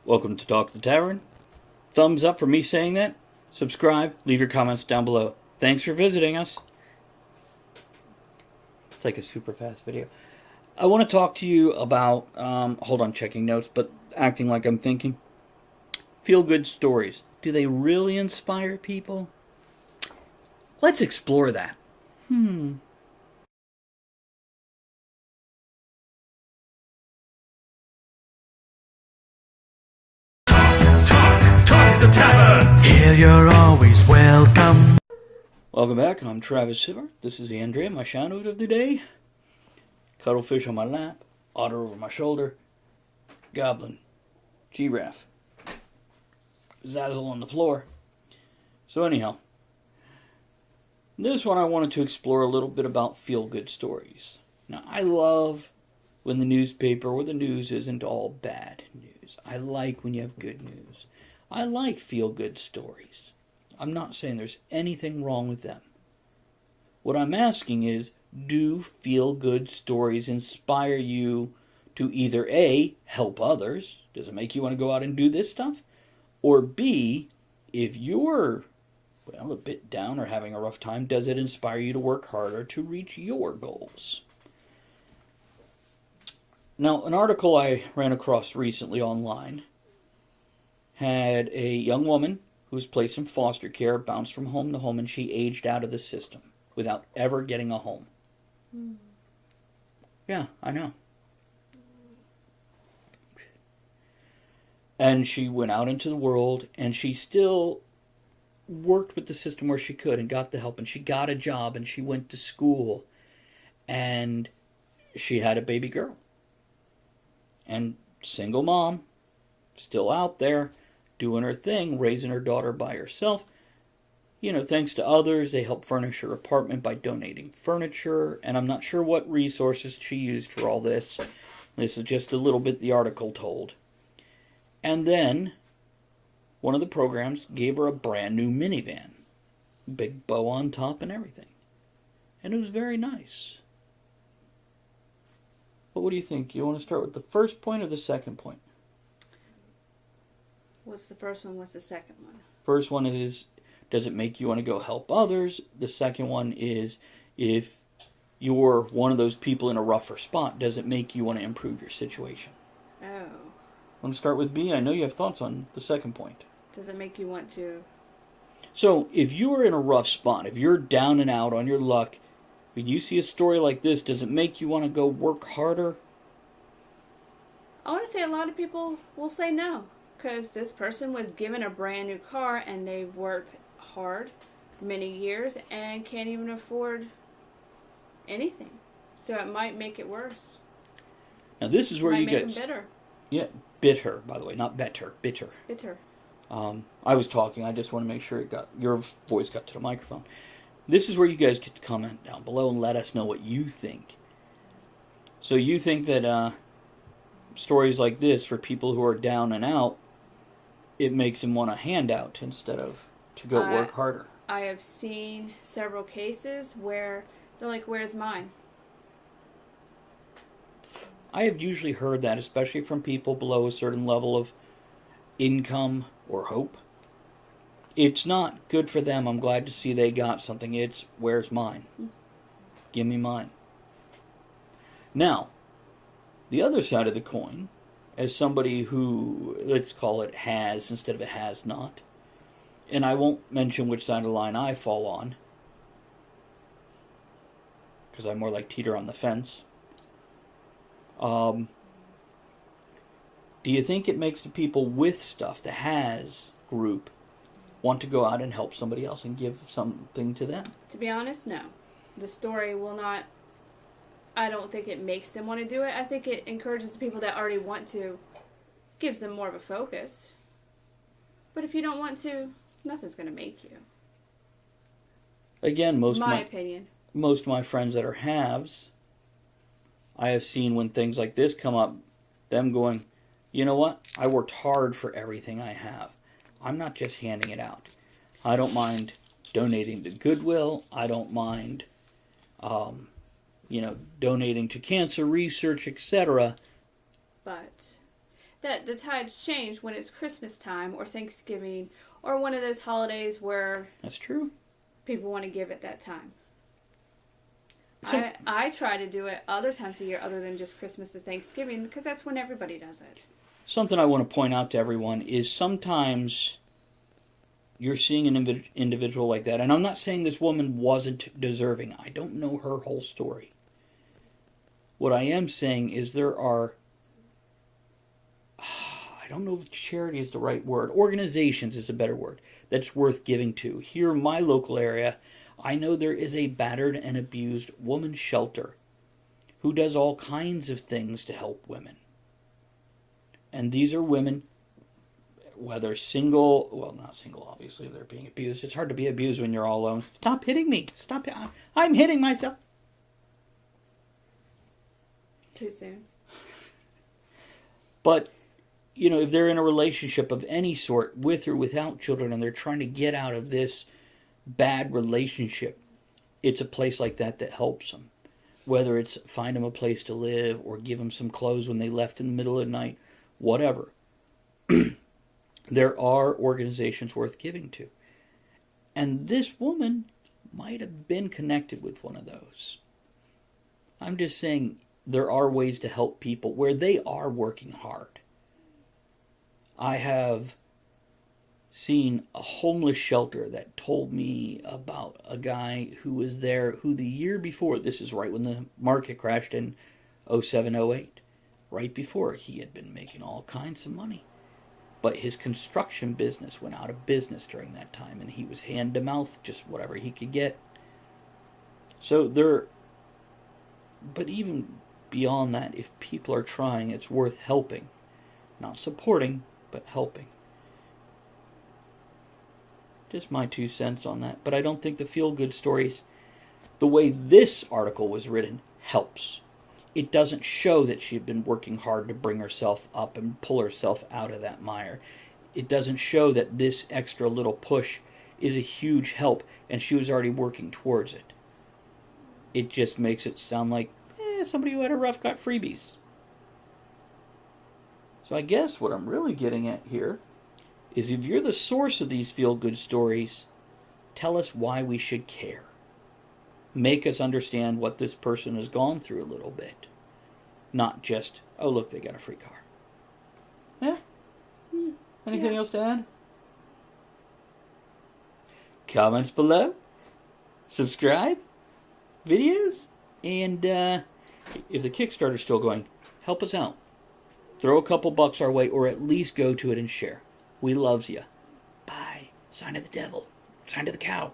Welcome to Talk the Tavern. Thumbs up for me saying that. Subscribe. Leave your comments down below. Thanks for visiting us. It's like a super fast video. I want to talk to you about, hold on, checking notes, but acting like I'm thinking. Feel-good stories. Do they really inspire people? Let's explore that. Talk the Tavern. Here you're always welcome. Welcome back. I'm Travis Sivart. This is Andrea, my shout-out of the day. Cuttlefish on my lap. Otter over my shoulder. Goblin. Giraffe. Zazzle on the floor. So anyhow, this one I wanted to explore a little bit about feel-good stories. Now, I love when the newspaper or the news isn't all bad news. I like when you have good news. I like feel-good stories. I'm not saying there's anything wrong with them. What I'm asking is, do feel-good stories inspire you to either A, help others? Does it make you want to go out and do this stuff? Or B, if you're, a bit down or having a rough time, does it inspire you to work harder to reach your goals? Now, an article I ran across recently online had a young woman who was placed in foster care, bounced from home to home, and she aged out of the system without ever getting a home. Yeah, I know. And she went out into the world, and she still worked with the system where she could and got the help, and she got a job, and she went to school, and she had a baby girl. And single mom, still out there, doing her thing, raising her daughter by herself. You know, thanks to others, they helped furnish her apartment by donating furniture, and I'm not sure what resources she used for all this. This is just a little bit the article told. And then, one of the programs gave her a brand new minivan. Big bow on top and everything. And it was very nice. But what do you think? You want to start with the first point or the second point? What's the first one? What's the second one? First one is, does it make you want to go help others? The second one is, if you're one of those people in a rougher spot, does it make you want to improve your situation? Oh. I'm going to start with B. I know you have thoughts on the second point. Does it make you want to? So, if you are in a rough spot, if you're down and out on your luck, when you see a story like this, does it make you want to go work harder? I want to say a lot of people will say no. Because this person was given a brand new car and they've worked hard many years and can't even afford anything. So it might make it worse. Now, this is where might you make guys... them bitter. Yeah, bitter, by the way, not better, bitter. Bitter. I was talking, I just want to make sure your voice got to the microphone. This is where you guys get to comment down below and let us know what you think. So you think that stories like this, for people who are down and out, it makes them want a handout instead of to go work harder. I have seen several cases where they're like, where's mine? I have usually heard that, especially from people below a certain level of income or hope. It's not good for them. I'm glad to see they got something. It's, where's mine? Give me mine. Now, the other side of the coin, as somebody who, let's call it has instead of a has not, and I won't mention which side of the line I fall on, because I'm more like Teeter on the fence. Do you think it makes the people with stuff, the has group, want to go out and help somebody else and give something to them? To be honest, no. The story will not... I don't think it makes them want to do it. I think it encourages the people that already want to, gives them more of a focus. But if you don't want to, nothing's going to make you. Again, my opinion. Most of my friends that are haves, I have seen when things like this come up, them going, you know what? I worked hard for everything I have. I'm not just handing it out. I don't mind donating to Goodwill. I don't mind, donating to cancer research, etc. But that the tides change when it's Christmas time or Thanksgiving or one of those holidays where That's true. people want to give at that time. So, I try to do it other times of year other than just Christmas and Thanksgiving because that's when everybody does it. something I want to point out to everyone is sometimes you're seeing an individual like that, and I'm not saying this woman wasn't deserving. I don't know her whole story. What I am saying is there are, I don't know if charity is the right word, organizations is a better word, that's worth giving to. Here in my local area, I know there is a battered and abused woman's shelter who does all kinds of things to help women. And these are women, whether single, well, not single, obviously, if they're being abused. It's hard to be abused when you're all alone. Stop hitting me. Stop. I'm hitting myself. Too soon. But, you know, if they're in a relationship of any sort, with or without children, and they're trying to get out of this bad relationship, it's a place like that that helps them. Whether it's find them a place to live or give them some clothes when they left in the middle of the night, whatever. There are organizations worth giving to. And this woman might have been connected with one of those. I'm just saying there are ways to help people where they are working hard. I have seen a homeless shelter that told me about a guy who was there who the year before, this is right when the market crashed in 07-08, right before he had been making all kinds of money. But his construction business went out of business during that time, and he was hand to mouth, just whatever he could get. So but even beyond that, if people are trying, it's worth helping. Not supporting, but helping. Just my 2 cents on that. But I don't think the feel-good stories, the way this article was written, helps. It doesn't show that she had been working hard to bring herself up and pull herself out of that mire. It doesn't show that this extra little push is a huge help and she was already working towards it. It just makes it sound like somebody who had a rough got freebies. So I guess what I'm really getting at here is if you're the source of these feel-good stories, tell us why we should care. Make us understand what this person has gone through a little bit. Not just, oh, look, they got a free car. Yeah? Anything else to add? Comments below? Subscribe? Videos? And if the Kickstarter's still going, help us out. Throw a couple bucks our way, or at least go to it and share. We loves ya. Bye. Sign of the devil. Sign of the cow.